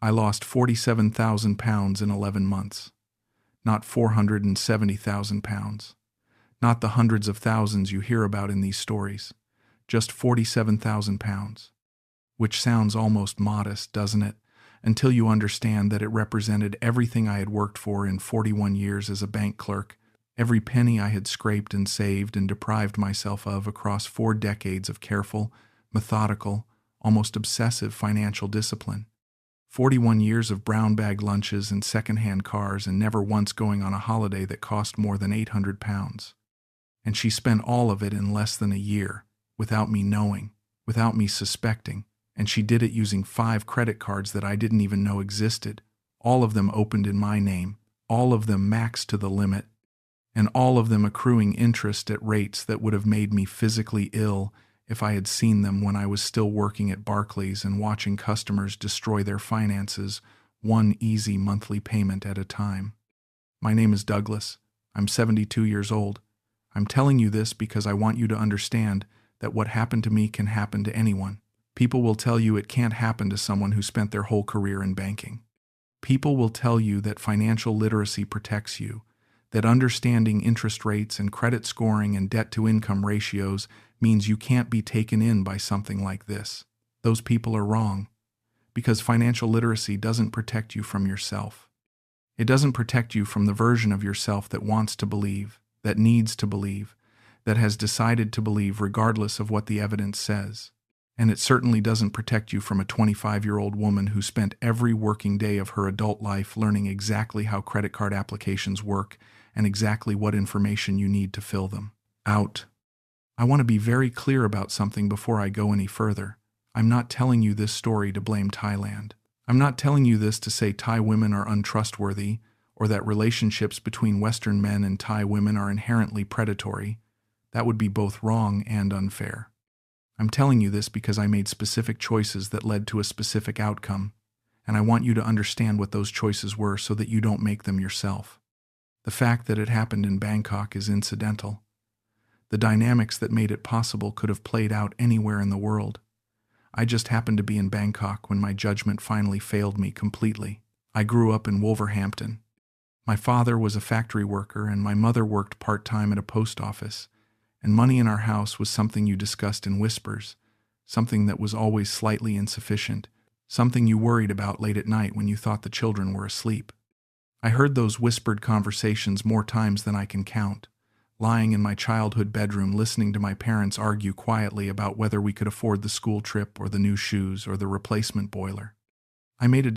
I lost 47,000 pounds in 11 months. Not 470,000 pounds. Not the hundreds of thousands you hear about in these stories. Just 47,000 pounds. Which sounds almost modest, doesn't it? Until you understand that it represented everything I had worked for in 41 years as a bank clerk, every penny I had scraped and saved and deprived myself of across 4 decades of careful, methodical, almost obsessive financial discipline. 41 years of brown bag lunches and second-hand cars and never once going on a holiday that cost more than 800 pounds. And she spent all of it in less than a year, without me knowing, without me suspecting, and she did it using 5 credit cards that I didn't even know existed, all of them opened in my name, all of them maxed to the limit, and all of them accruing interest at rates that would have made me physically ill if I had seen them when I was still working at Barclays and watching customers destroy their finances one easy monthly payment at a time. My name is Douglas. I'm 72 years old. I'm telling you this because I want you to understand that what happened to me can happen to anyone. People will tell you it can't happen to someone who spent their whole career in banking. People will tell you that financial literacy protects you, that understanding interest rates and credit scoring and debt-to-income ratios means you can't be taken in by something like this. Those people are wrong, because financial literacy doesn't protect you from yourself. It doesn't protect you from the version of yourself that wants to believe, that needs to believe, that has decided to believe regardless of what the evidence says. And it certainly doesn't protect you from a 25-year-old woman who spent every working day of her adult life learning exactly how credit card applications work and exactly what information you need to fill them out. I want to be very clear about something before I go any further. I'm not telling you this story to blame Thailand. I'm not telling you this to say Thai women are untrustworthy or that relationships between Western men and Thai women are inherently predatory. That would be both wrong and unfair. I'm telling you this because I made specific choices that led to a specific outcome, and I want you to understand what those choices were so that you don't make them yourself. The fact that it happened in Bangkok is incidental. The dynamics that made it possible could have played out anywhere in the world. I just happened to be in Bangkok when my judgment finally failed me completely. I grew up in Wolverhampton. My father was a factory worker and my mother worked part-time at a post office, and money in our house was something you discussed in whispers, something that was always slightly insufficient, something you worried about late at night when you thought the children were asleep. I heard those whispered conversations more times than I can count, lying in my childhood bedroom listening to my parents argue quietly about whether we could afford the school trip or the new shoes or the replacement boiler. I made a